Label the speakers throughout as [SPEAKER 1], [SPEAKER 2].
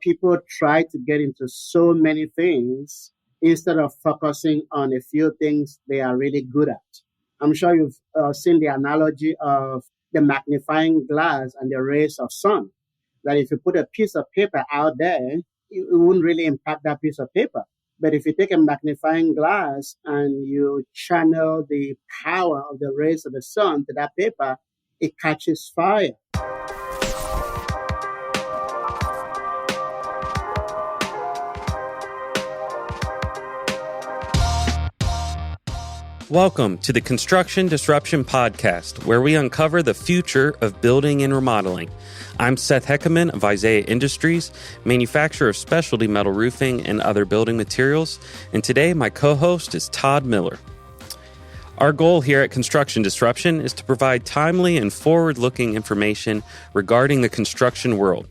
[SPEAKER 1] People try to get into so many things instead of focusing on a few things they are really good at. I'm sure you've seen the analogy of the magnifying glass and the rays of sun. That if you put a piece of paper out there, it wouldn't really impact that piece of paper. But if you take a magnifying glass and you channel the power of the rays of the sun to that paper, it catches fire.
[SPEAKER 2] Welcome to the Construction Disruption Podcast, where we uncover the future of building and remodeling. I'm Seth Heckerman of Isaiah Industries, manufacturer of specialty metal roofing and other building materials, and today my co-host is Todd Miller. Our goal here at Construction Disruption is to provide timely and forward-looking information regarding the construction world.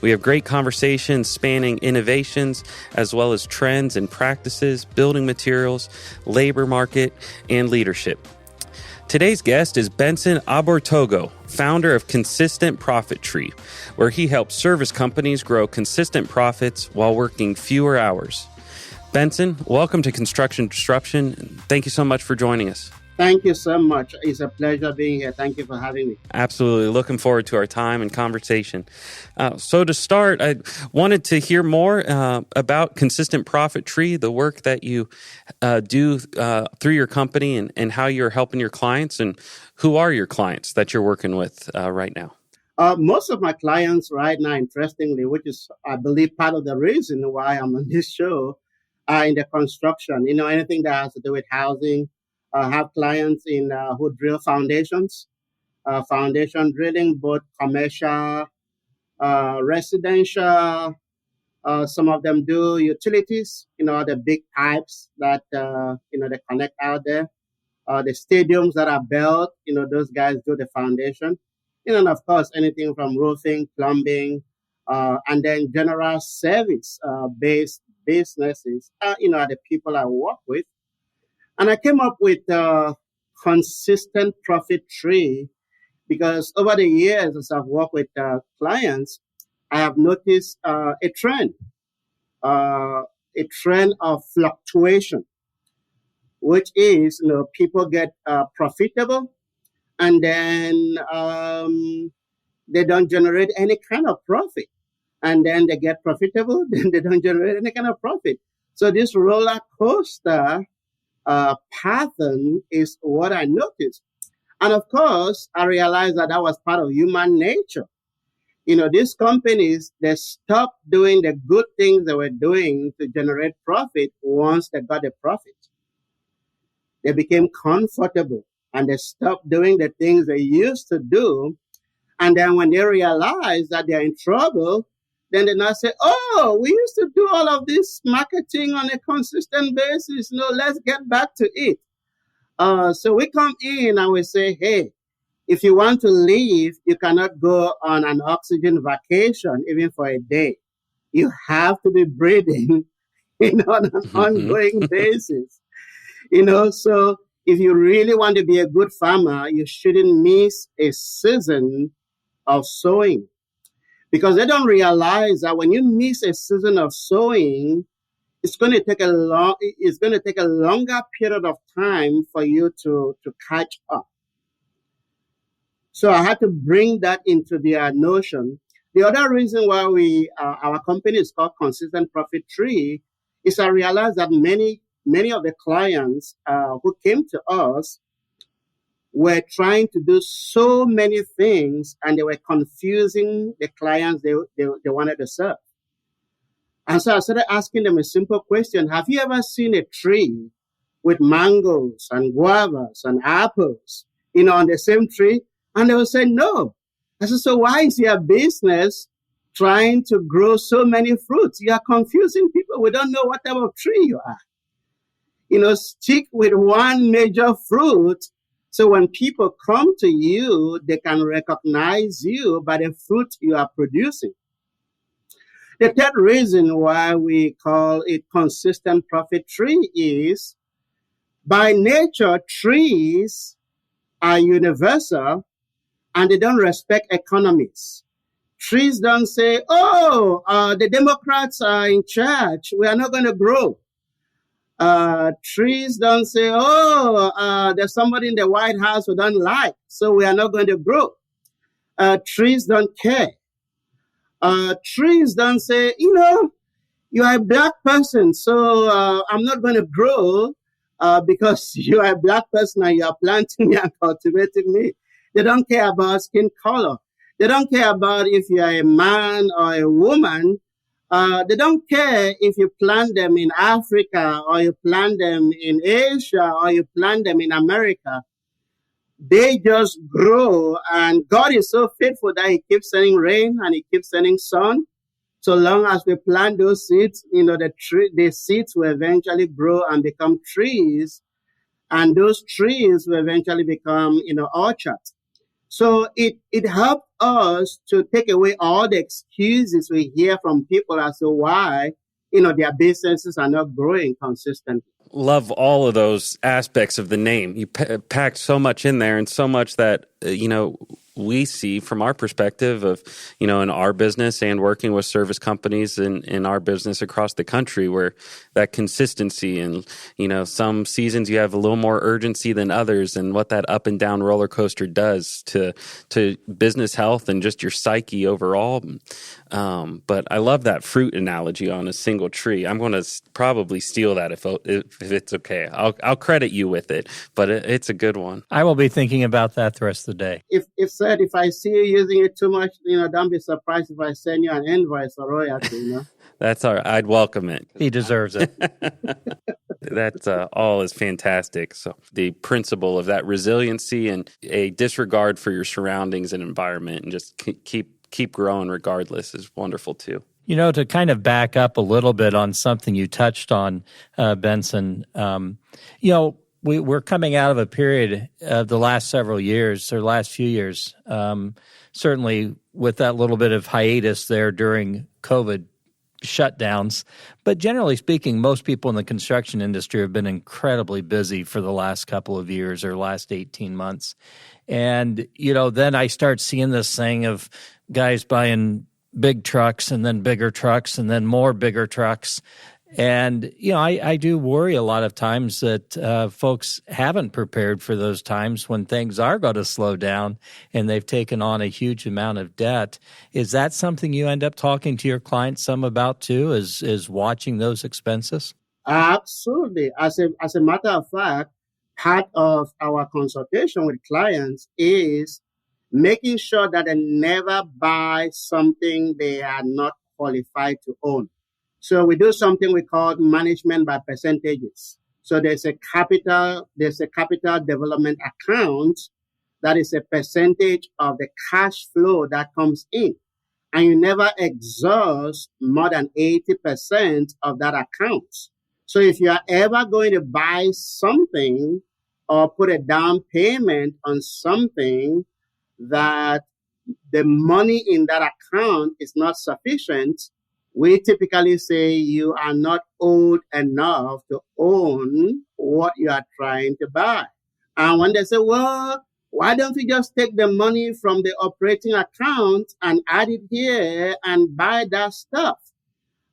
[SPEAKER 2] We have great conversations spanning innovations as well as trends and practices, building materials, labor market, and leadership. Today's guest is Benson Agbortogo, founder of Consistent Profit Tree, where he helps service companies grow consistent profits while working fewer hours. Benson, welcome to Construction Disruption. Thank you so much for joining us.
[SPEAKER 1] Thank you so much. It's a pleasure being here. Thank you for having me.
[SPEAKER 2] Absolutely. Looking forward to our time and conversation. So to start, I wanted to hear more about Consistent Profit Tree, the work that you do through your company and how you're helping your clients, and who are your clients that you're working with right now?
[SPEAKER 1] Most of my clients right now, interestingly, which is, I believe, part of the reason why I'm on this show, are in the construction. Anything that has to do with housing. I have clients who drill foundations, foundation drilling, both commercial, residential. Some of them do utilities, the big pipes that, they connect out there. The stadiums that are built, those guys do the foundation. And of course, anything from roofing, plumbing, and then general service-based businesses, are the people I work with. And I came up with a Consistent Profit Tree because over the years, as I've worked with clients, I have noticed a trend of fluctuation, which is, people get profitable and then they don't generate any kind of profit. And then they get profitable, then they don't generate any kind of profit. So this roller coaster pattern is what I noticed. And of course, I realized that was part of human nature. These companies, they stopped doing the good things they were doing to generate profit once they got a profit. They became comfortable and they stopped doing the things they used to do. And then when they realize that they're in trouble, then they now say, oh, we used to do all of this marketing on a consistent basis. Let's get back to it. So we come in and we say, hey, if you want to leave, you cannot go on an oxygen vacation, even for a day. You have to be breathing on an ongoing basis. So if you really want to be a good farmer, you shouldn't miss a season of sowing. Because they don't realize that when you miss a season of sowing, it's going to take a longer period of time for you to catch up. So I had to bring that into their notion. The other reason why our company is called Consistent Profit Tree is I realized that many of the clients who came to us were trying to do so many things, and they were confusing the clients they wanted to serve. And so I started asking them a simple question. Have you ever seen a tree with mangoes and guavas and apples, on the same tree? And they would say, no. I said, so why is your business trying to grow so many fruits? You are confusing people. We don't know what type of tree you are. Stick with one major fruit. So when people come to you, they can recognize you by the fruit you are producing. The third reason why we call it Consistent Profit Tree is, by nature, trees are universal and they don't respect economies. Trees don't say, oh, the Democrats are in charge, we are not going to grow. Trees don't say, oh, there's somebody in the White House we don't like, so we are not going to grow. Trees don't care. Trees don't say, you are a black person, so I'm not going to grow because you are a black person and you are planting me and cultivating me. They don't care about skin color. They don't care about if you are a man or a woman. They don't care if you plant them in Africa or you plant them in Asia or you plant them in America. They just grow, and God is so faithful that He keeps sending rain and He keeps sending sun. So long as we plant those seeds, the seeds will eventually grow and become trees, and those trees will eventually become, orchards. So it helped us to take away all the excuses we hear from people as to why, their businesses are not growing consistently.
[SPEAKER 2] Love all of those aspects of the name. You packed so much in there, and so much that, we see from our perspective of, in our business and working with service companies in our business across the country, where that consistency and, some seasons you have a little more urgency than others, and what that up and down roller coaster does to business health and just your psyche overall. But I love that fruit analogy on a single tree. I'm going to probably steal that if it's okay. I'll credit you with it, but it's a good one.
[SPEAKER 3] I will be thinking about that the rest of the day.
[SPEAKER 1] If I see you using it too much, don't be surprised if I send you an invoice or royalty,
[SPEAKER 2] That's all right. I'd welcome it.
[SPEAKER 3] He deserves it.
[SPEAKER 2] That all is fantastic. So the principle of that resiliency and a disregard for your surroundings and environment, and just keep growing regardless, is wonderful too.
[SPEAKER 3] To kind of back up a little bit on something you touched on, Benson, we're coming out of a period of the last several years, or last few years, certainly with that little bit of hiatus there during COVID shutdowns. But generally speaking, most people in the construction industry have been incredibly busy for the last couple of years or last 18 months. And, then I start seeing this thing of guys buying big trucks and then bigger trucks and then more bigger trucks. And, I do worry a lot of times that folks haven't prepared for those times when things are going to slow down and they've taken on a huge amount of debt. Is that something you end up talking to your clients some about too, is watching those expenses?
[SPEAKER 1] Absolutely. As a matter of fact, part of our consultation with clients is making sure that they never buy something they are not qualified to own. So we do something we call management by percentages. So there's a capital development account that is a percentage of the cash flow that comes in. And you never exhaust more than 80% of that account. So if you are ever going to buy something or put a down payment on something that the money in that account is not sufficient, we typically say you are not owed enough to own what you are trying to buy. And when they say, well, why don't we just take the money from the operating account and add it here and buy that stuff?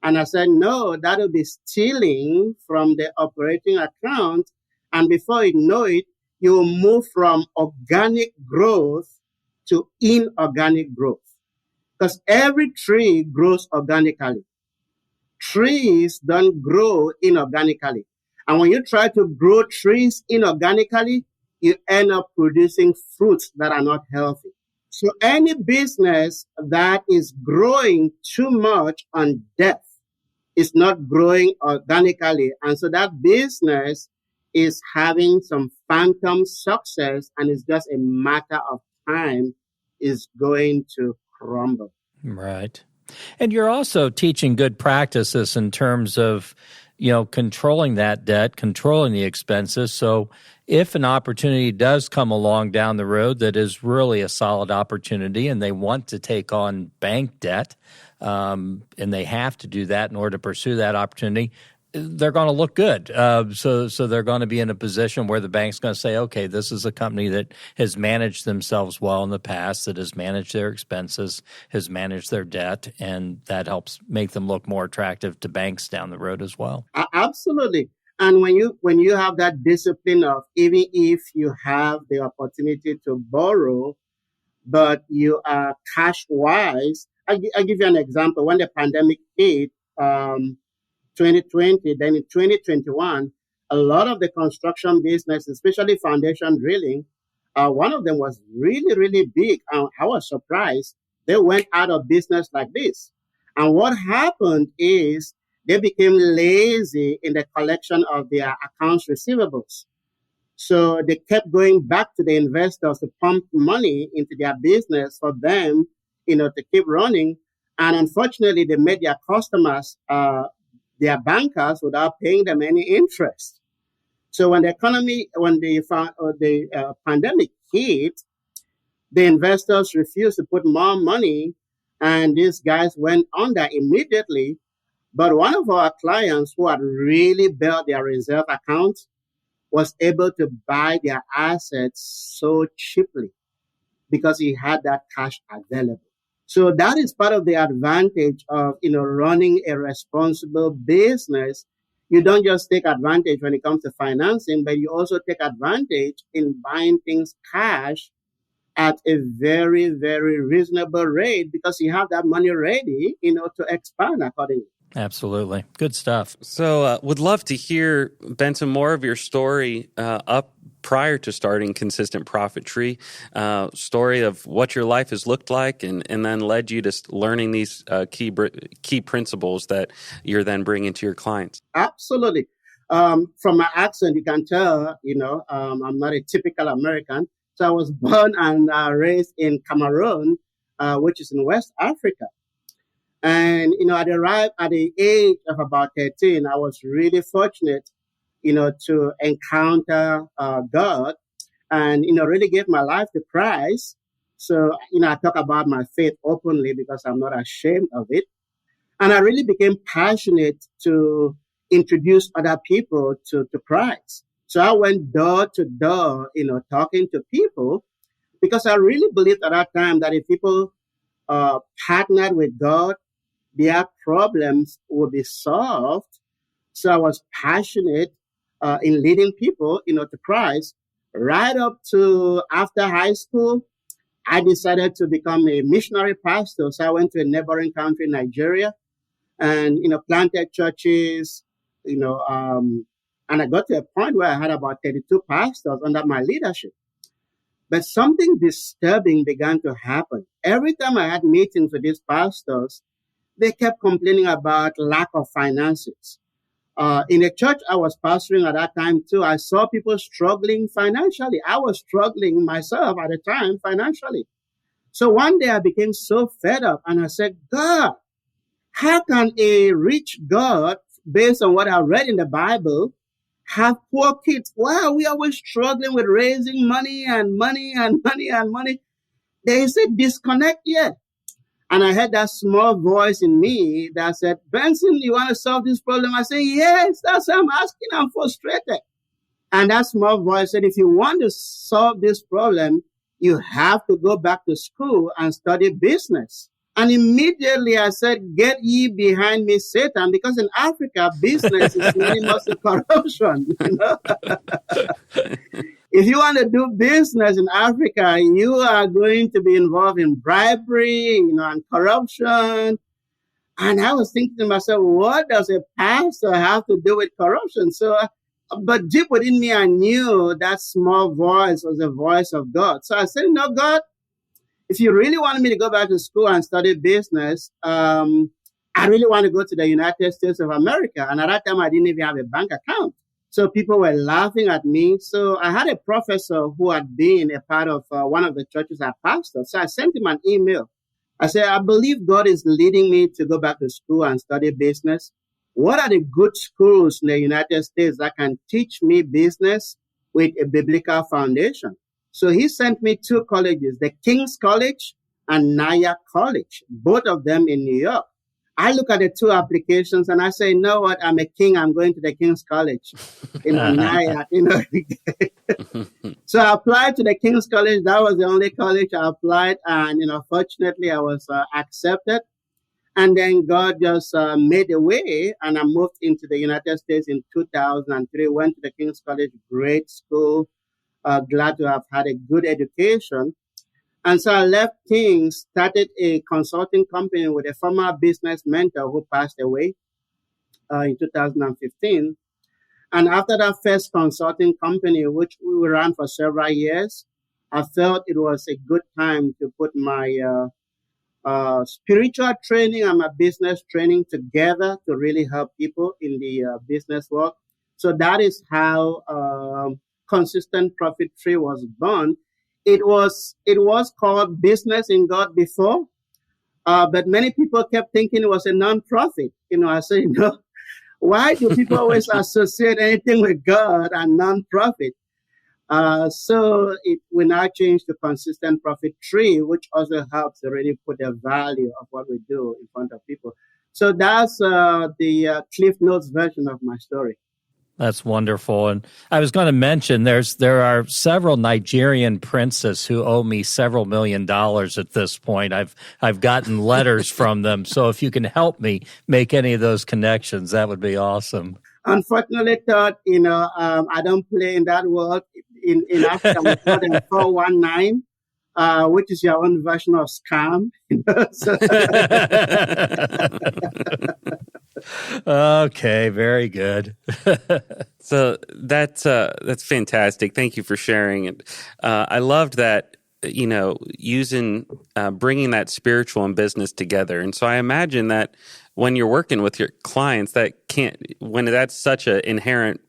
[SPEAKER 1] And I said, no, that will be stealing from the operating account. And before you know it, you will move from organic growth to inorganic growth. Because every tree grows organically. Trees don't grow inorganically. And when you try to grow trees inorganically, you end up producing fruits that are not healthy. So any business that is growing too much on debt is not growing organically. And so that business is having some phantom success, and it's just a matter of time is going to crumble.
[SPEAKER 3] Right. And you're also teaching good practices in terms of, controlling that debt, controlling the expenses. So if an opportunity does come along down the road that is really a solid opportunity and they want to take on bank debt, and they have to do that in order to pursue that opportunity, they're going to look good. So they're going to be in a position where the bank's going to say, okay, this is a company that has managed themselves well in the past, that has managed their expenses, has managed their debt, and that helps make them look more attractive to banks down the road as well.
[SPEAKER 1] Absolutely. And when you have that discipline of, even if you have the opportunity to borrow, but you are cash wise, I'll give you an example. When the pandemic hit, 2020, then in 2021, a lot of the construction business, especially foundation drilling, one of them was really, really big. And I was surprised. They went out of business like this. And what happened is they became lazy in the collection of their accounts receivables. So they kept going back to the investors to pump money into their business for them, to keep running. And unfortunately, they made their customers their bankers without paying them any interest. So when the pandemic hit, the investors refused to put more money, and these guys went under immediately. But one of our clients who had really built their reserve account was able to buy their assets so cheaply because he had that cash available. So that is part of the advantage of, running a responsible business. You don't just take advantage when it comes to financing, but you also take advantage in buying things cash at a very, very reasonable rate because you have that money ready, to expand accordingly.
[SPEAKER 3] Absolutely. Good stuff.
[SPEAKER 2] So would love to hear, Benson, more of your story up prior to starting Consistent Profit Tree, story of what your life has looked like and then led you to learning these key principles that you're then bringing to your clients.
[SPEAKER 1] Absolutely. From my accent, you can tell, I'm not a typical American. So I was born and raised in Cameroon, which is in West Africa. And, I arrived at the age of about 13. I was really fortunate, to encounter God and, really give my life to Christ. So, I talk about my faith openly because I'm not ashamed of it. And I really became passionate to introduce other people to Christ. So I went door to door, talking to people because I really believed at that time that if people partnered with God, their problems would be solved. So I was passionate in leading people, to Christ. Right up to after high school, I decided to become a missionary pastor. So I went to a neighboring country, Nigeria, and, planted churches, and I got to a point where I had about 32 pastors under my leadership. But something disturbing began to happen. Every time I had meetings with these pastors, they kept complaining about lack of finances. In the church I was pastoring at that time too, I saw people struggling financially. I was struggling myself at the time financially. So one day I became so fed up and I said, God, how can a rich God, based on what I read in the Bible, have poor kids? Why are we always struggling with raising money and money and money and money? There is a disconnect here. And I heard that small voice in me that said, Benson, you want to solve this problem? I said, yes, that's what I'm asking. I'm frustrated. And that small voice said, if you want to solve this problem, you have to go back to school and study business. And immediately I said, get ye behind me, Satan, because in Africa, business is synonymous with corruption. If you want to do business in Africa, you are going to be involved in bribery, and corruption. And I was thinking to myself, what does a pastor have to do with corruption? So, but deep within me, I knew that small voice was the voice of God. So I said, no, God, if you really want me to go back to school and study business, I really want to go to the United States of America. And at that time, I didn't even have a bank account. So people were laughing at me. So I had a professor who had been a part of one of the churches I pastored. So I sent him an email. I said, I believe God is leading me to go back to school and study business. What are the good schools in the United States that can teach me business with a biblical foundation? So he sent me two colleges, the King's College and Naya College, both of them in New York. I look at the two applications and I say, you know what? I'm a king. I'm going to the King's College in Nyack, So I applied to the King's College. That was the only college I applied. And, fortunately, I was accepted. And then God just made a way, and I moved into the United States in 2003, went to the King's College, great school, glad to have had a good education. And so I left King's, started a consulting company with a former business mentor who passed away in 2015. And after that first consulting company, which we ran for several years, I felt it was a good time to put my spiritual training and my business training together to really help people in the business world. So that is how Consistent Profit Tree was born. It was called Business in God before, but many people kept thinking it was a non-profit. I say, why do people always associate anything with God and non-profit? So we now changed to Consistent Profit Tree, which also helps to really put the value of what we do in front of people. So that's the Cliff Notes version of my story.
[SPEAKER 3] That's wonderful. And I was going to mention there are several Nigerian princes who owe me several $1 million at this point. I've gotten letters from them. So if you can help me make any of those connections, that would be awesome.
[SPEAKER 1] Unfortunately, Todd, I don't play in that world. In Africa, we call them 419, which is your own version of scam.
[SPEAKER 3] Okay, very good.
[SPEAKER 2] So that's fantastic. Thank you for sharing it. I loved that, using bringing that spiritual and business together. And so I imagine that when you're working with your clients, when that's such an inherent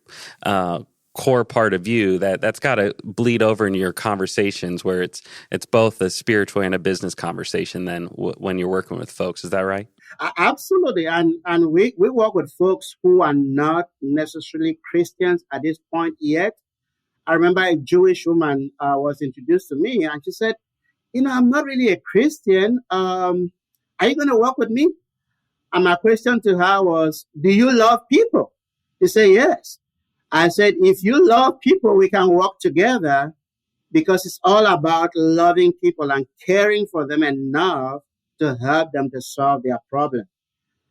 [SPEAKER 2] core part of you, that's got to bleed over into your conversations, where it's both a spiritual and a business conversation then when you're working with folks. Is that right?
[SPEAKER 1] Absolutely. And we work with folks who are not necessarily Christians at this point yet. I remember a Jewish woman was introduced to me, and she said, I'm not really a Christian. Are you going to work with me? And my question to her was, do you love people? She said, yes. I said, if you love people, we can work together, because it's all about loving people and caring for them enough to help them to solve their problem.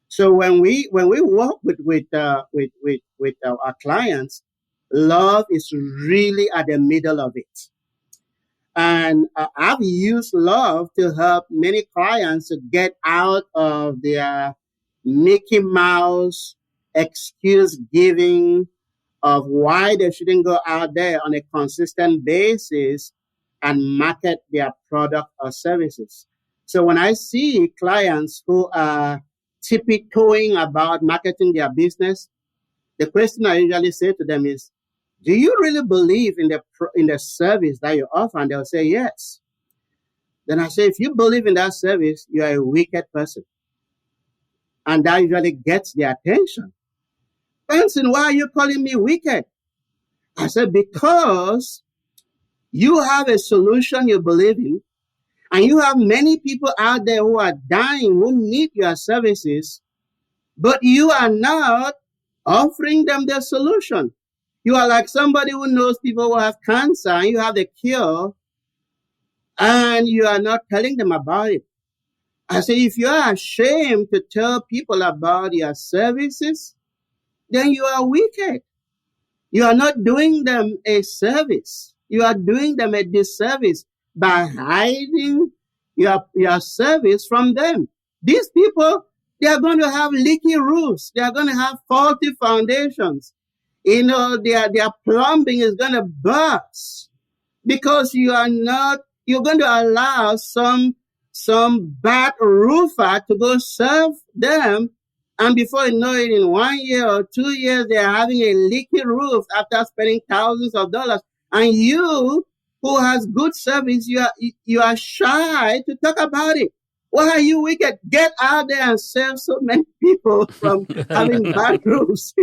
[SPEAKER 1] So when we work with our clients, love is really at the middle of it. And I've used love to help many clients to get out of their Mickey Mouse excuse giving of why they shouldn't go out there on a consistent basis and market their product or services. So when I see clients who are tiptoeing about marketing their business, the question I usually say to them is, do you really believe in the service that you offer? And they'll say yes. Then I say, if you believe in that service, you are a wicked person. And that usually gets their attention. Benson, why are you calling me wicked? I said, because you have a solution you believe in, and you have many people out there who are dying, who need your services, but you are not offering them the solution. You are like somebody who knows people who have cancer, and you have the cure, and you are not telling them about it. I say, if you are ashamed to tell people about your services, then you are wicked. You are not doing them a service. You are doing them a disservice by hiding your service from them. These people, they are going to have leaky roofs. They are going to have faulty foundations. Their plumbing is going to burst because you're going to allow some bad roofer to go serve them. And before you know it, in 1 year or 2 years, they are having a leaky roof after spending thousands of dollars. And you, who has good service, you are shy to talk about it. Why are you wicked? Get out there and save so many people from having bad roofs.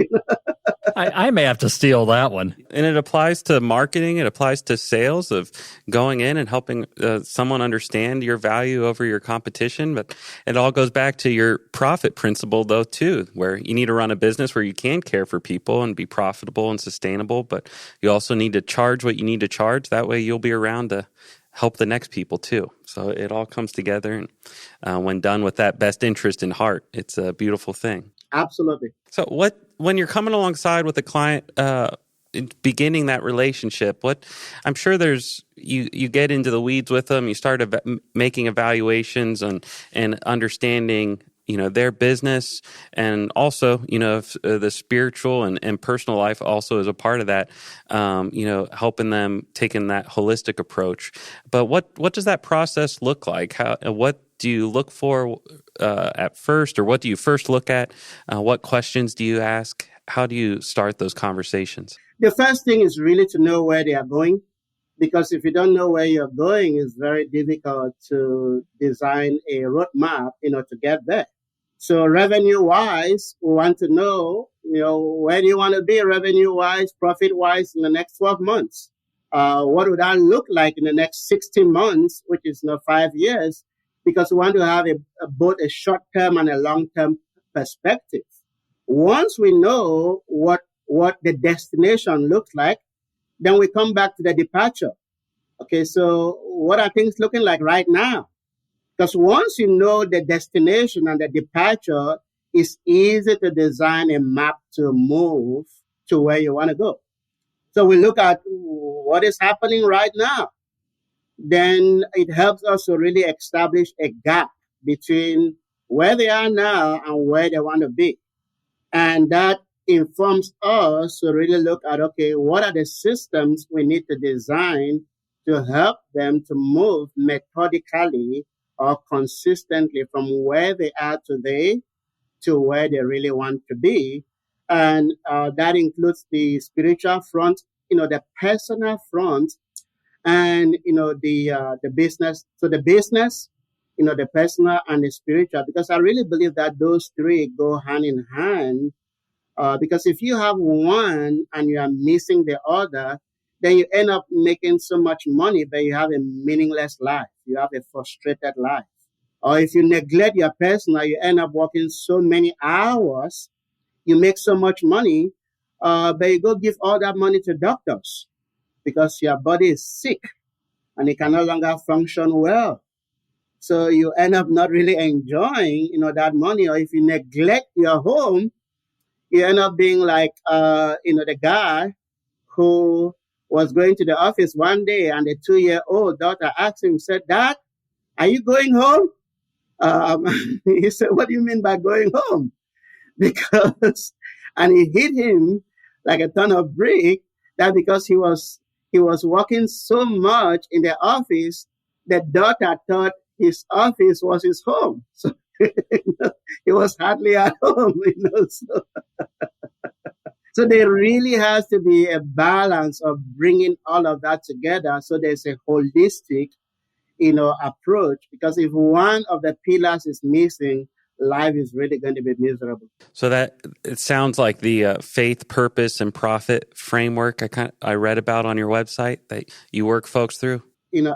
[SPEAKER 3] I may have to steal that one.
[SPEAKER 2] And it applies to marketing. It applies to sales of going in and helping someone understand your value over your competition. But it all goes back to your profit principle, though, too, where you need to run a business where you can care for people and be profitable and sustainable. But you also need to charge what you need to charge. That way you'll be around to help the next people, too. So it all comes together. And when done with that best interest in heart, it's a beautiful thing.
[SPEAKER 1] Absolutely.
[SPEAKER 2] So when you're coming alongside with a client, beginning that relationship, I'm sure there's, you get into the weeds with them, you start making evaluations and understanding, their business, and also, if, the spiritual and personal life also is a part of that, helping them taking that holistic approach. But what does that process look like? What do you look for at first, or what do you first look at? What questions do you ask? How do you start those conversations?
[SPEAKER 1] The first thing is really to know where they are going, because if you don't know where you're going, it's very difficult to design a roadmap, to get there. So revenue-wise, we want to know, where do you want to be revenue-wise, profit-wise in the next 12 months? What would that look like in the next 16 months, which is 5 years? Because we want to have both a short-term and a long-term perspective. Once we know what the destination looks like, then we come back to the departure. Okay, so what are things looking like right now? Because once you know the destination and the departure, it's easy to design a map to move to where you want to go. So we look at what is happening right now. Then it helps us to really establish a gap between where they are now and where they want to be. And that informs us to really look at, okay, what are the systems we need to design to help them to move methodically or consistently from where they are today to where they really want to be. And that includes the spiritual front, the personal front, and, the business. So the business, the personal and the spiritual, because I really believe that those three go hand in hand. Because if you have one and you are missing the other, then you end up making so much money, but you have a meaningless life. You have a frustrated life. Or if you neglect your personal, you end up working so many hours, you make so much money, but you go give all that money to doctors because your body is sick and it can no longer function well. So you end up not really enjoying, that money. Or if you neglect your home, you end up being like, the guy who was going to the office one day and the 2-year-old daughter asked him, said, "Dad, are you going home?" He said, "What do you mean by going home?" And he hit him like a ton of brick, that because he was working so much in the office, the daughter thought his office was his home. So he was hardly at home, So there really has to be a balance of bringing all of that together. So there's a holistic, approach, because if one of the pillars is missing, life is really going to be miserable.
[SPEAKER 2] So that it sounds like the faith, purpose, and profit framework I read about on your website that you work folks through.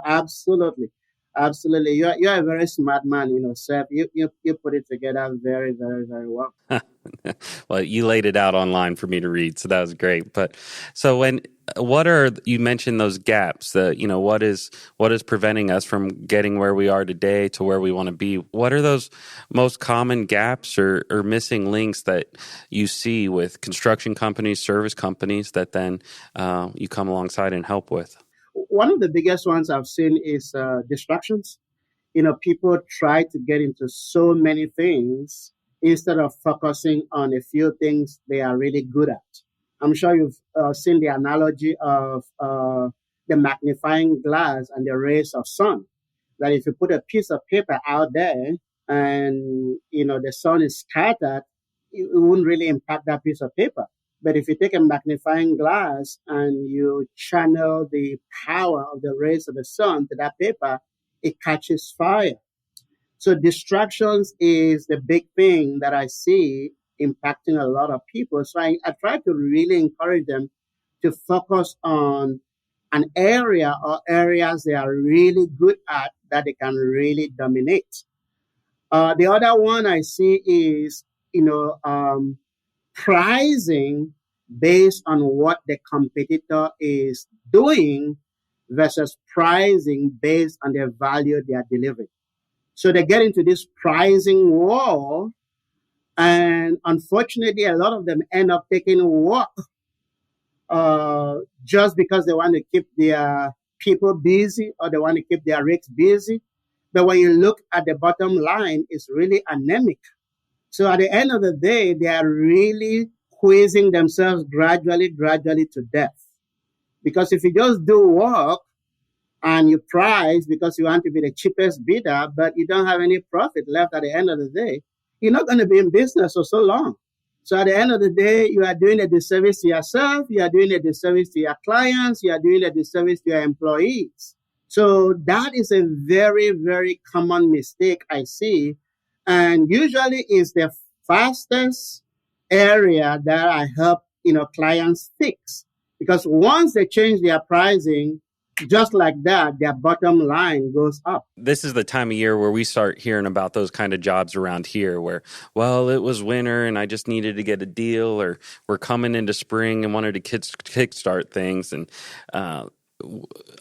[SPEAKER 1] Absolutely. Absolutely. You're a very smart man, Seth. You put it together very, very, very well.
[SPEAKER 2] Well, you laid it out online for me to read, so that was great. But so you mentioned those gaps, what is preventing us from getting where we are today to where we want to be? What are those most common gaps or missing links that you see with construction companies, service companies that then you come alongside and help with?
[SPEAKER 1] One of the biggest ones I've seen is distractions. People try to get into so many things instead of focusing on a few things they are really good at. I'm sure you've seen the analogy of the magnifying glass and the rays of sun. That if you put a piece of paper out there and, the sun is scattered, it wouldn't really impact that piece of paper. But if you take a magnifying glass and you channel the power of the rays of the sun to that paper, it catches fire. So distractions is the big thing that I see, impacting a lot of people. So I try to really encourage them to focus on an area or areas they are really good at that they can really dominate. The other one I see is, pricing based on what the competitor is doing versus pricing based on the value they are delivering. So they get into this pricing war, and unfortunately, a lot of them end up taking work just because they want to keep their people busy or they want to keep their rigs busy. But when you look at the bottom line, it's really anemic. So at the end of the day, they are really squeezing themselves gradually to death. Because if you just do work and you price because you want to be the cheapest bidder, but you don't have any profit left at the end of the day, you're not going to be in business for so long. So at the end of the day, you are doing a disservice to yourself, you are doing a disservice to your clients, you are doing a disservice to your employees. So that is a very, very common mistake I see. And usually is the fastest area that I help, clients fix. Because once they change their pricing, just like that, their bottom line goes up.
[SPEAKER 2] This is the time of year where we start hearing about those kind of jobs around here where, well, it was winter and I just needed to get a deal, or we're coming into spring and wanted to kickstart things. And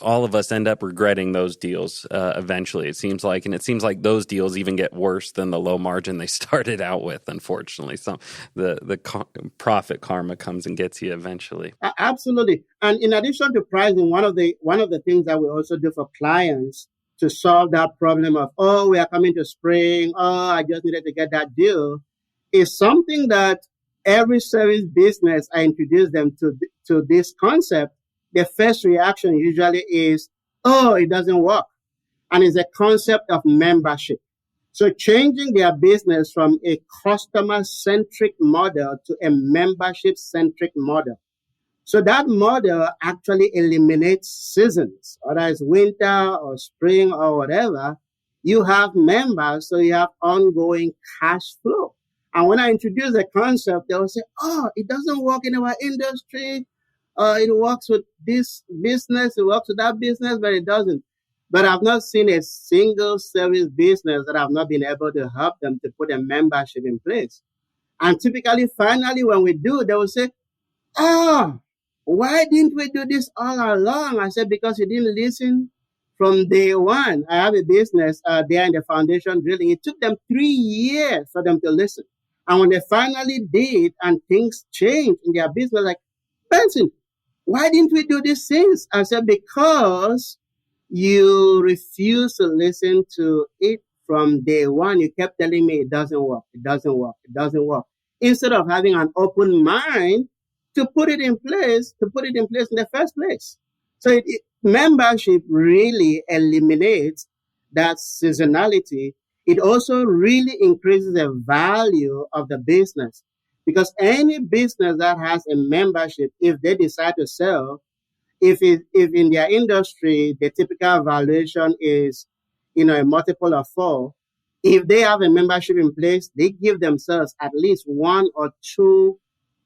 [SPEAKER 2] all of us end up regretting those deals eventually, it seems like. And it seems like those deals even get worse than the low margin they started out with, unfortunately. So the profit karma comes and gets you eventually.
[SPEAKER 1] Absolutely. And in addition to pricing, one of the things that we also do for clients to solve that problem of, we are coming to spring, I just needed to get that deal, is something that every service business I introduce them to this concept, the first reaction usually is, it doesn't work. And it's a concept of membership. So changing their business from a customer-centric model to a membership-centric model. So that model actually eliminates seasons, whether it's winter or spring or whatever. You have members, so you have ongoing cash flow. And when I introduce the concept, they will say, it doesn't work in our industry. It works with this business, it works with that business, but it doesn't. But I've not seen a single service business that I've not been able to help them to put a membership in place. And typically, finally, when we do, they will say, why didn't we do this all along? I said, because you didn't listen from day one. I have a business there in the foundation drilling. It took them 3 years for them to listen. And when they finally did and things changed in their business, like, Benson, why didn't we do these things? I said, because you refuse to listen to it from day one. You kept telling me it doesn't work. Instead of having an open mind to put it in place in the first place. So membership really eliminates that seasonality. It also really increases the value of the business. Because any business that has a membership, if they decide to sell, if in their industry, the typical valuation is, a multiple of 4, if they have a membership in place, they give themselves at least 1 or 2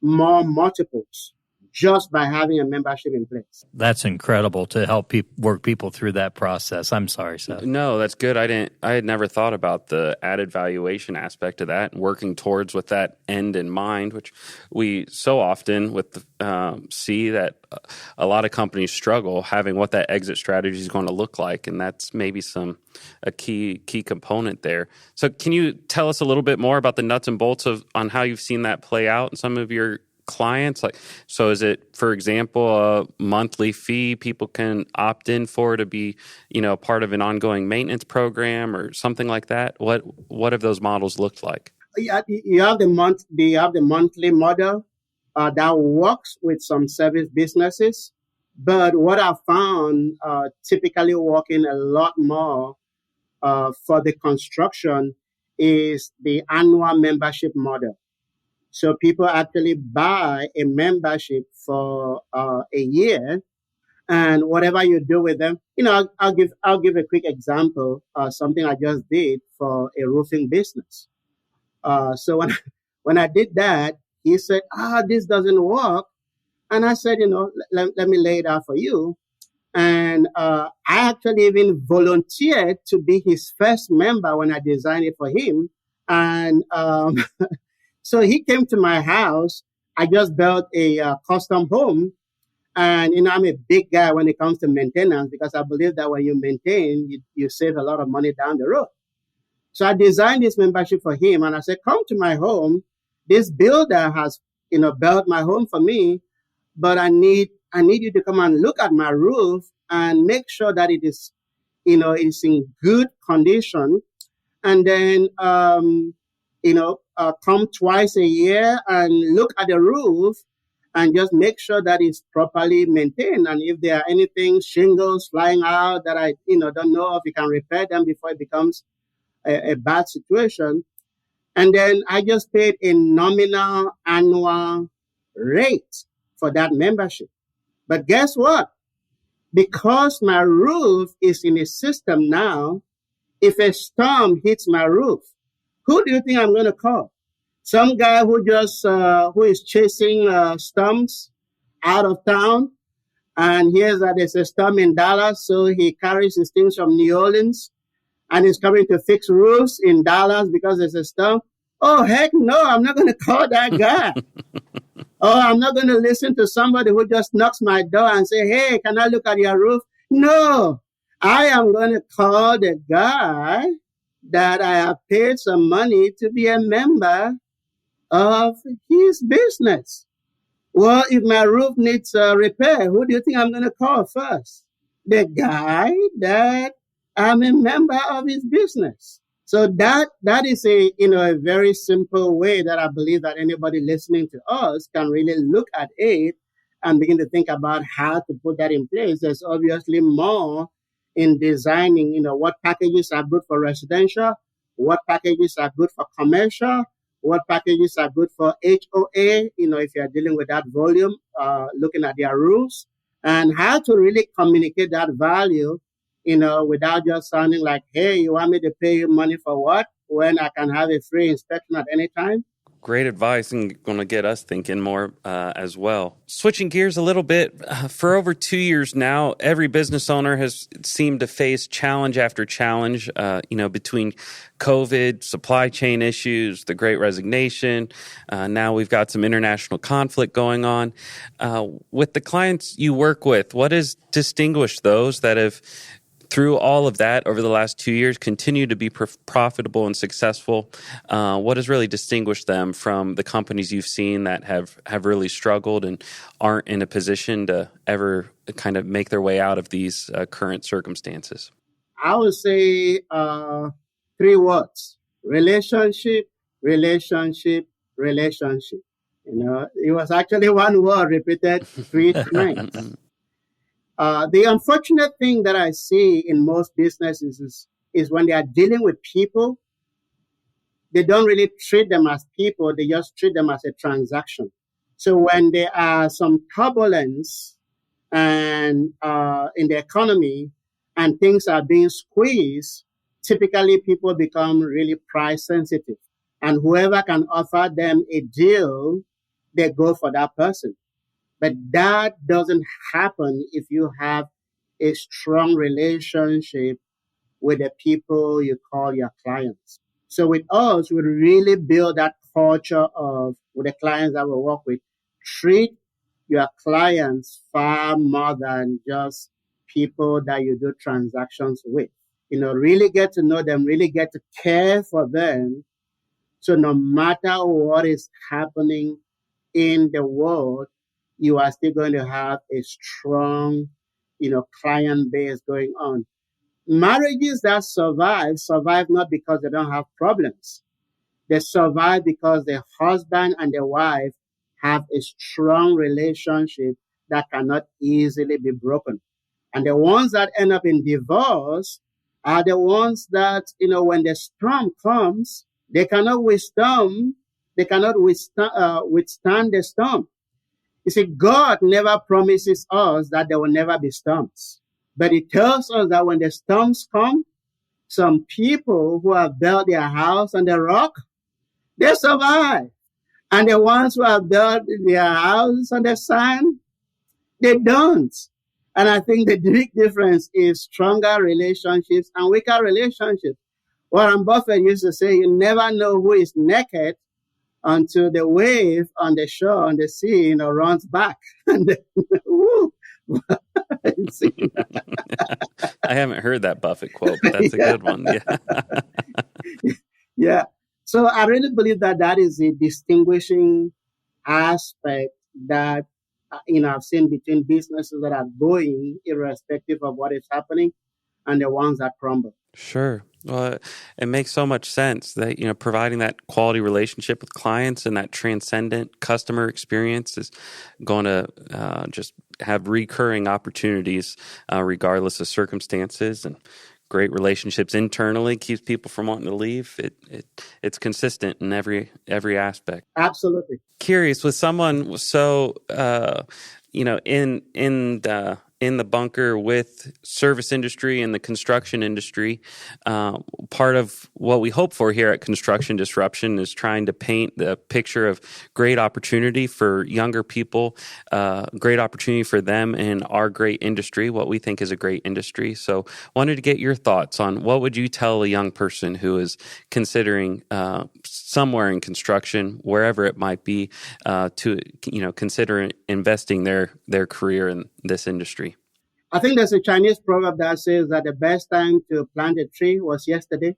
[SPEAKER 1] more multiples just by having a membership in place.
[SPEAKER 3] That's incredible to help work people through that process. I'm sorry, Seth.
[SPEAKER 2] No, that's good. I had never thought about the added valuation aspect of that and working towards with that end in mind, which we so often see that a lot of companies struggle having what that exit strategy is going to look like, and that's maybe a key component there. So can you tell us a little bit more about the nuts and bolts on how you've seen that play out in some of your clients? So is it, for example, a monthly fee people can opt in for to be, part of an ongoing maintenance program or something like that? What have those models looked like?
[SPEAKER 1] Yeah, you have the monthly model that works with some service businesses, but what I found typically working a lot more for the construction is the annual membership model. So people actually buy a membership for a year, and whatever you do with them, I'll give a quick example. Something I just did for a roofing business. So When I did that, he said, this doesn't work. And I said, let me lay it out for you. And I actually even volunteered to be his first member when I designed it for him. And so he came to my house. I just built a custom home. And, I'm a big guy when it comes to maintenance because I believe that when you maintain, you save a lot of money down the road. So I designed this membership for him. And I said, come to my home. This builder has, built my home for me. But I need you to come and look at my roof and make sure that it is, it's in good condition. And then, come twice a year and look at the roof and just make sure that it's properly maintained. And if there are anything, shingles flying out that I, don't know if you can repair them before it becomes a bad situation. And then I just paid a nominal annual rate for that membership. But guess what? Because my roof is in a system now, if a storm hits my roof, who do you think I'm going to call? Some guy who is chasing storms out of town and hears that there's a storm in Dallas, so he carries his things from New Orleans and he's coming to fix roofs in Dallas because there's a storm. Oh, heck no, I'm not going to call that guy. Oh, I'm not going to listen to somebody who just knocks my door and say, hey, can I look at your roof? No, I am going to call the guy that I have paid some money to be a member of his business. Well, if my roof needs repair, who do you think I'm going to call first? The guy that I'm a member of his business. So that is a very simple way that I believe that anybody listening to us can really look at it and begin to think about how to put that in place. There's obviously more in designing, what packages are good for residential, what packages are good for commercial, what packages are good for HOA, if you're dealing with that volume, looking at their rules, and how to really communicate that value, without just sounding like, hey, you want me to pay you money for what when I can have a free inspection at any time?
[SPEAKER 2] Great advice and going to get us thinking more as well. Switching gears a little bit, for over 2 years now, every business owner has seemed to face challenge after challenge, between COVID, supply chain issues, the Great Resignation. Now we've got some international conflict going on. With the clients you work with, what has distinguished those that have, through all of that over the last 2 years, continue to be profitable and successful? What has really distinguished them from the companies you've seen that have really struggled and aren't in a position to ever kind of make their way out of these current circumstances?
[SPEAKER 1] I would say 3 words: relationship, relationship, relationship. It was actually one word repeated 3 times. The unfortunate thing that I see in most businesses is when they are dealing with people, they don't really treat them as people. They just treat them as a transaction. So when there are some turbulence and in the economy and things are being squeezed, typically people become really price sensitive. And whoever can offer them a deal, they go for that person. But that doesn't happen if you have a strong relationship with the people you call your clients. So with us, we really build that culture of, with the clients that we work with, treat your clients far more than just people that you do transactions with. Really get to know them, really get to care for them. So no matter what is happening in the world, you are still going to have a strong, client base going on. Marriages that survive not because they don't have problems. They survive because the husband and the wife have a strong relationship that cannot easily be broken. And the ones that end up in divorce are the ones that, when the storm comes, they cannot withstand the storm. You see, God never promises us that there will never be storms. But He tells us that when the storms come, some people who have built their house on the rock, they survive. And the ones who have built their houses on the sand, they don't. And I think the big difference is stronger relationships and weaker relationships. Warren Buffett used to say, you never know who is naked until the wave on the shore, on the sea, runs back. And then, woo,
[SPEAKER 2] I haven't heard that Buffett quote, but that's a good one. Yeah.
[SPEAKER 1] Yeah. So I really believe that is a distinguishing aspect that, I've seen between businesses that are going irrespective of what is happening and the ones that crumble.
[SPEAKER 2] Sure. Well, it makes so much sense that, providing that quality relationship with clients and that transcendent customer experience is going to just have recurring opportunities regardless of circumstances, and great relationships internally keeps people from wanting to leave. It's consistent in every aspect.
[SPEAKER 1] Absolutely.
[SPEAKER 2] Curious, with someone so, in the bunker with service industry and the construction industry, part of what we hope for here at Construction Disruption is trying to paint the picture of great opportunity for younger people, great opportunity for them in our great industry, what we think is a great industry. So wanted to get your thoughts on what would you tell a young person who is considering somewhere in construction, wherever it might be, to consider investing their career in this industry?
[SPEAKER 1] I think there's a Chinese proverb that says that the best time to plant a tree was yesterday,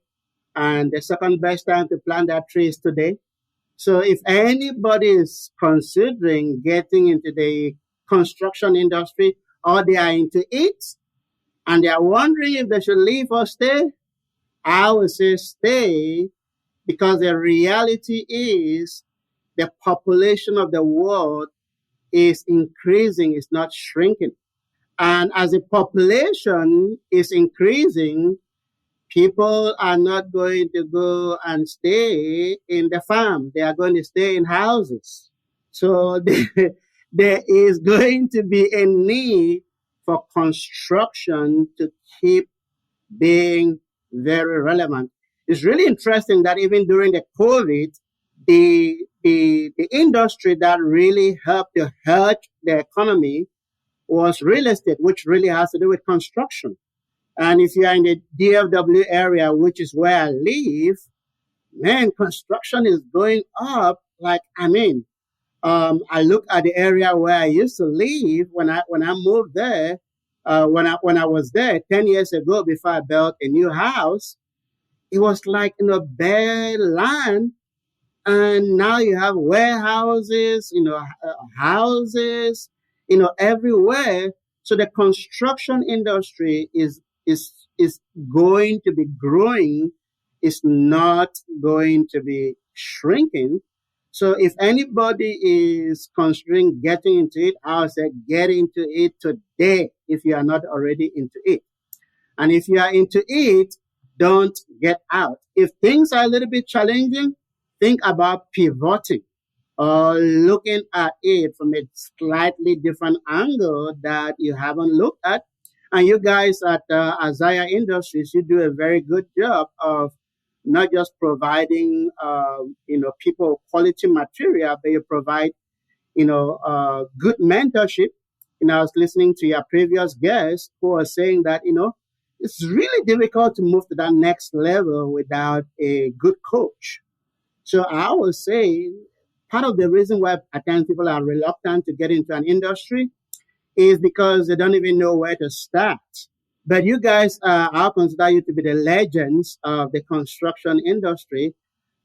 [SPEAKER 1] and the second best time to plant that tree is today. So if anybody is considering getting into the construction industry, or they are into it, and they are wondering if they should leave or stay, I would say stay, because the reality is the population of the world is increasing, it's not shrinking. And as the population is increasing, people are not going to go and stay in the farm. They are going to stay in houses. So there is going to be a need for construction to keep being very relevant. It's really interesting that even during the COVID, the industry that really helped to hurt the economy was real estate, which really has to do with construction. And if you are in the DFW area, which is where I live, man, construction is going up. I look at the area where I used to live when I moved there, when I was there 10 years ago before I built a new house. It was like bare land. And now you have warehouses, houses, everywhere. So the construction industry is going to be growing. It's not going to be shrinking. So if anybody is considering getting into it, I would say get into it today if you are not already into it. And if you are into it, don't get out. If things are a little bit challenging, think about pivoting or looking at it from a slightly different angle that you haven't looked at. And you guys at Isaiah Industries, you do a very good job of not just providing, people quality material, but you provide, good mentorship. I was listening to your previous guest who was saying that, it's really difficult to move to that next level without a good coach. So I would say part of the reason why at times people are reluctant to get into an industry is because they don't even know where to start. But you guys, I consider you to be the legends of the construction industry.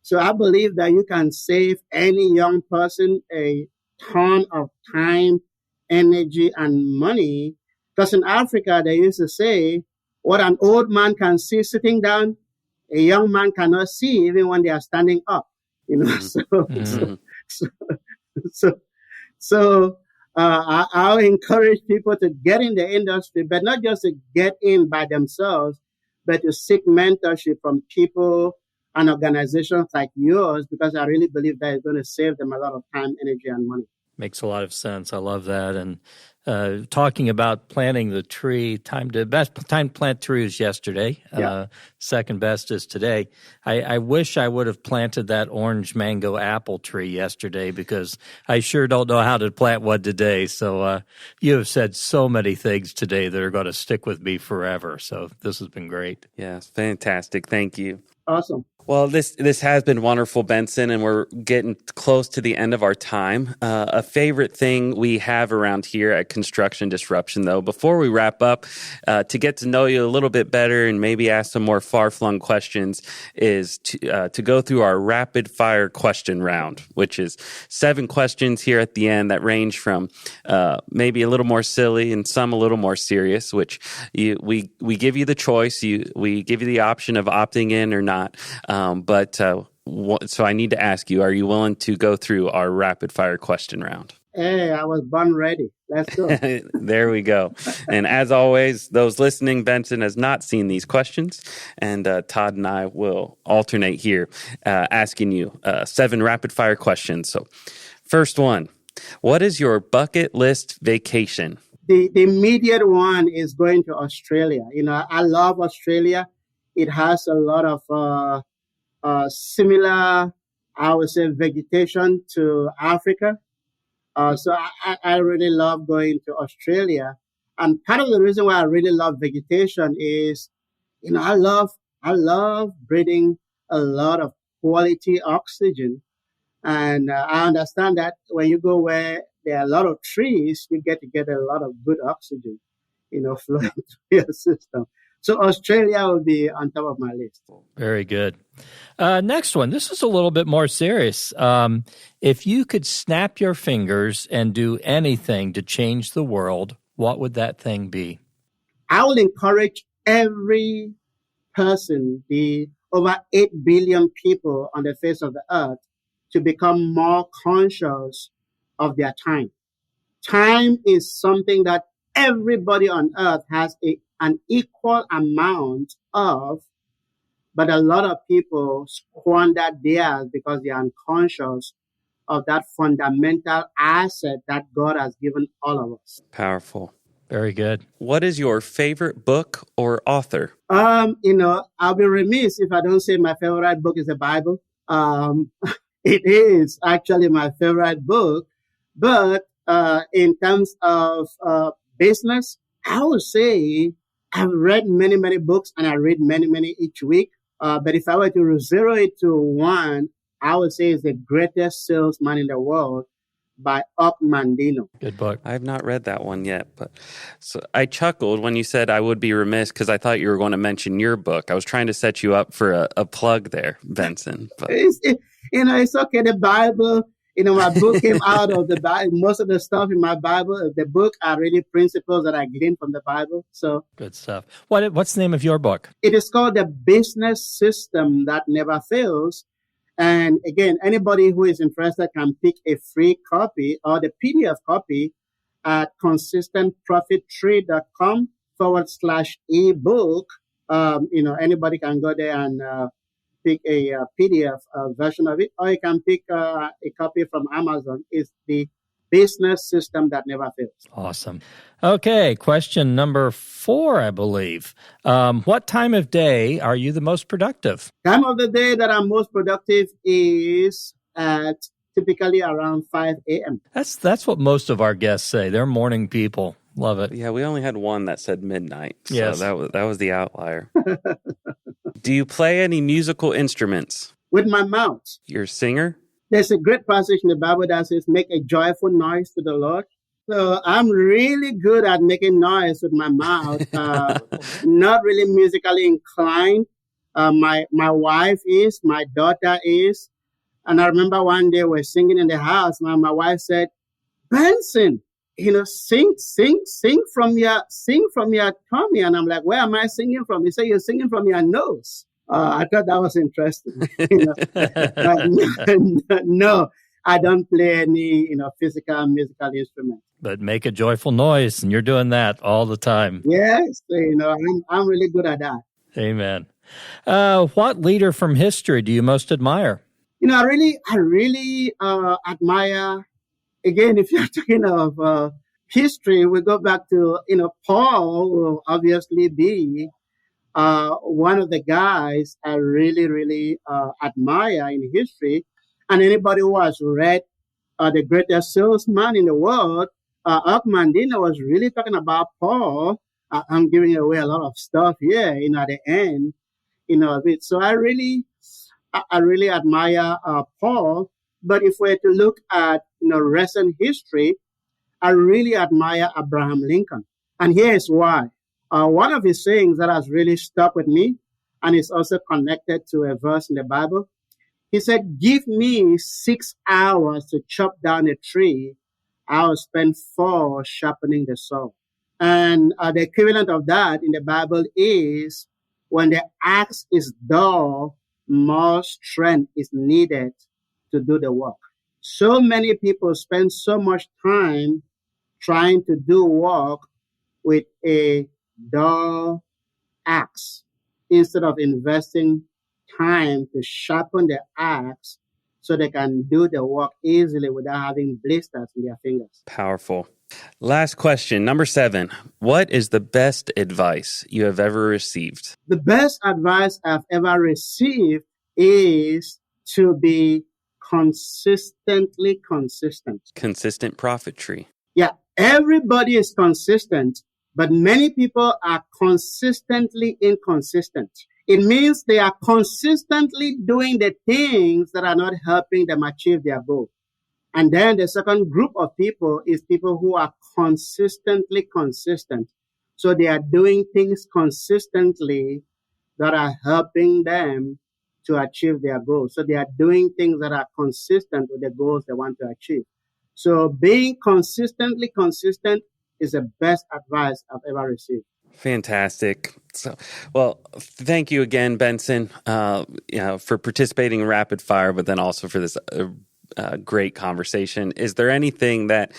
[SPEAKER 1] So I believe that you can save any young person a ton of time, energy, and money. Because in Africa, they used to say, what an old man can see sitting down, a young man cannot see even when they are standing up. So I'll encourage people to get in the industry, but not just to get in by themselves, but to seek mentorship from people and organizations like yours, because I really believe that it's going to save them a lot of time, energy, and money.
[SPEAKER 3] Makes a lot of sense. I love that. And talking about planting the tree. Best time to plant tree was yesterday.
[SPEAKER 1] Yeah.
[SPEAKER 3] Second best is today. I wish I would have planted that orange mango apple tree yesterday because I sure don't know how to plant one today. So you have said so many things today that are going to stick with me forever. So this has been great.
[SPEAKER 2] Yes, fantastic. Thank you.
[SPEAKER 1] Awesome.
[SPEAKER 2] Well, this has been wonderful, Benson, and we're getting close to the end of our time. A favorite thing we have around here at Construction Disruption, though, before we wrap up, to get to know you a little bit better and maybe ask some more far-flung questions, is to go through our rapid-fire question round, which is 7 questions here at the end that range from maybe a little more silly and some a little more serious, which we give you the choice. We give you the option of opting in or not. So I need to ask you, are you willing to go through our rapid fire question round?
[SPEAKER 1] Hey, I was born ready. Let's go.
[SPEAKER 2] There we go. And as always, those listening, Benson has not seen these questions, and Todd and I will alternate here asking you 7 rapid fire questions. So first one, what is your bucket list vacation?
[SPEAKER 1] The immediate one is going to Australia. I love Australia. It has a lot of similar, I would say, vegetation to Africa. So I really love going to Australia. And part of the reason why I really love vegetation is, I love breathing a lot of quality oxygen. And I understand that when you go where there are a lot of trees, you get a lot of good oxygen, flowing through your system. So Australia will be on top of my list.
[SPEAKER 3] Very good. Next one. This is a little bit more serious. If you could snap your fingers and do anything to change the world, what would that thing be?
[SPEAKER 1] I will encourage every person, the over 8 billion people on the face of the earth, to become more conscious of their time. Time is something that everybody on earth has an equal amount of, but a lot of people squander theirs because they are unconscious of that fundamental asset that God has given all of us.
[SPEAKER 2] Powerful.
[SPEAKER 3] Very good.
[SPEAKER 2] What is your favorite book or author?
[SPEAKER 1] I'll be remiss if I don't say my favorite book is the Bible. It is actually my favorite book, but in terms of business, I would say I've read many, many books, and I read many, many each week. But if I were to zero it to one, I would say it's the greatest salesman in the world by Up Mandino.
[SPEAKER 3] Good book.
[SPEAKER 2] I have not read that one yet, but so I chuckled when you said I would be remiss because I thought you were going to mention your book. I was trying to set you up for a plug there, Benson. But
[SPEAKER 1] it's okay. The Bible. My book came out of the Bible. Most of the stuff in my Bible, the book, are really principles that I gleaned from the Bible. So
[SPEAKER 3] good stuff. What's the name of your book?
[SPEAKER 1] It is called The Business System That Never Fails. And again, anybody who is interested can pick a free copy or the PDF copy at consistentprofittree.com/ebook. Anybody can go there and pick a PDF version of it, or you can pick a copy from Amazon. It's The Business System That Never Fails.
[SPEAKER 3] Awesome. Okay, question number 4, I believe. What time of day are you the most productive?
[SPEAKER 1] Time of the day that I'm most productive is at typically around 5 a.m.
[SPEAKER 3] That's what most of our guests say. They're morning people. Love it.
[SPEAKER 2] yeah, we only had one that said midnight, so
[SPEAKER 3] Yes.
[SPEAKER 2] that was the outlier. Do you play any musical instruments?
[SPEAKER 1] With my mouth.
[SPEAKER 2] You're a singer?
[SPEAKER 1] There's a great passage in the Bible that says, make a joyful noise to the Lord. So I'm really good at making noise with my mouth. Not really musically inclined. My wife is, my daughter is. And I remember one day we're singing in the house, and my wife said, Benson, sing from your tummy. And I'm like, where am I singing from? He said, you're singing from your nose. I thought that was interesting. No, I don't play any, physical musical instrument.
[SPEAKER 3] But make a joyful noise, and you're doing that all the time.
[SPEAKER 1] Yes, I'm really good at that.
[SPEAKER 3] Amen. What leader from history do you most admire?
[SPEAKER 1] I really admire. Again, if you're talking of history, we go back to, Paul will obviously be one of the guys I really, really admire in history. And anybody who has read the greatest salesman in the world, Mandino was really talking about Paul. I'm giving away a lot of stuff here, at the end, of it. So I really admire Paul. But if we're to look at, recent history, I really admire Abraham Lincoln. And here's why. One of his sayings that has really stuck with me, and is also connected to a verse in the Bible, he said, "Give me 6 hours to chop down a tree. I'll spend 4 sharpening the saw." And the equivalent of that in the Bible is, when the axe is dull, more strength is needed to do the work. So many people spend so much time trying to do work with a dull axe instead of investing time to sharpen the axe so they can do the work easily without having blisters in their fingers.
[SPEAKER 2] Powerful. Last question, number 7. What is the best advice you have ever received?
[SPEAKER 1] The best advice I've ever received is to be consistently consistent.
[SPEAKER 2] Consistent profit tree.
[SPEAKER 1] Yeah, everybody is consistent, but many people are consistently inconsistent. It means they are consistently doing the things that are not helping them achieve their goal. And then the second group of people is people who are consistently consistent. So they are doing things consistently that are helping them to achieve their goals. So they are doing things that are consistent with the goals they want to achieve. So being consistently consistent is the best advice I've ever received.
[SPEAKER 2] Fantastic. So, well, thank you again, Benson, for participating in Rapid Fire, but then also for this great conversation. Is there anything that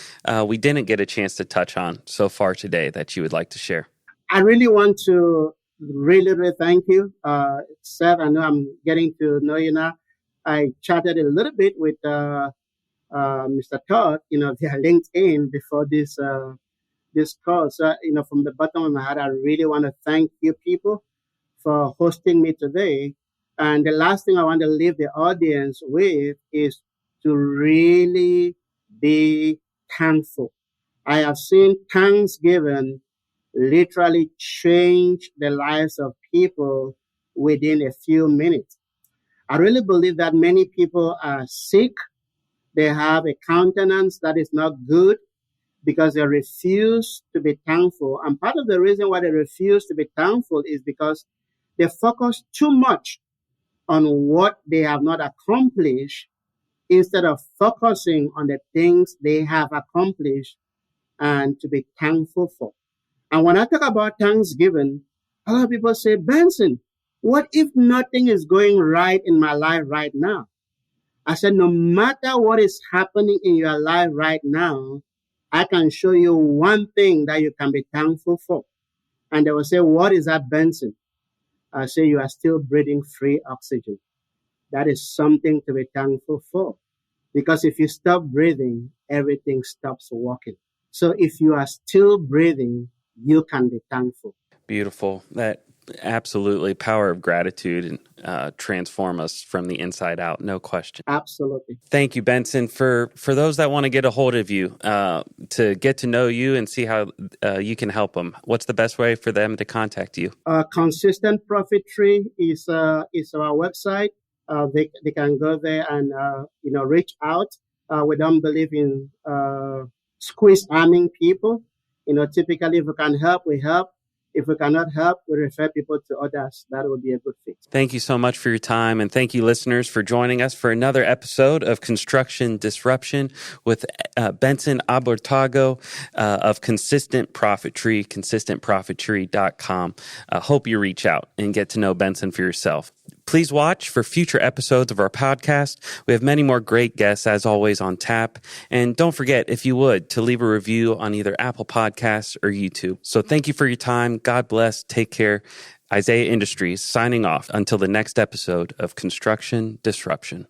[SPEAKER 2] we didn't get a chance to touch on so far today that you would like to share?
[SPEAKER 1] I really want to really thank you, Seth. I know I'm getting to know you now. I chatted a little bit with Mr. Todd, via LinkedIn before this call. So, from the bottom of my heart, I really want to thank you people for hosting me today. And the last thing I want to leave the audience with is to really be thankful. I have seen Thanksgiving literally change the lives of people within a few minutes. I really believe that many people are sick. They have a countenance that is not good because they refuse to be thankful. And part of the reason why they refuse to be thankful is because they focus too much on what they have not accomplished instead of focusing on the things they have accomplished and to be thankful for. And when I talk about Thanksgiving, a lot of people say, "Benson, what if nothing is going right in my life right now?" I said, no matter what is happening in your life right now, I can show you one thing that you can be thankful for. And they will say, "What is that, Benson?" I say, "You are still breathing free oxygen." That is something to be thankful for. Because if you stop breathing, everything stops working. So if you are still breathing, you can be thankful.
[SPEAKER 2] Beautiful. That absolutely power of gratitude and transform us from the inside out. No question.
[SPEAKER 1] Absolutely.
[SPEAKER 2] Thank you, Benson. For those that want to get a hold of you, to get to know you and see how you can help them, what's the best way for them to contact you?
[SPEAKER 1] Consistent Profit Tree is our website. They can go there and reach out. We don't believe in squeeze arming people. Typically, if we can help, we help. If we cannot help, we refer people to others. That would be a good fit.
[SPEAKER 2] Thank you so much for your time. And thank you, listeners, for joining us for another episode of Construction Disruption with Benson Agbortogo of Consistent Profit Tree, consistentprofittree.com. Hope you reach out and get to know Benson for yourself. Please watch for future episodes of our podcast. We have many more great guests, as always, on tap. And don't forget, if you would, to leave a review on either Apple Podcasts or YouTube. So thank you for your time. God bless. Take care. Isaiah Industries signing off until the next episode of Construction Disruption.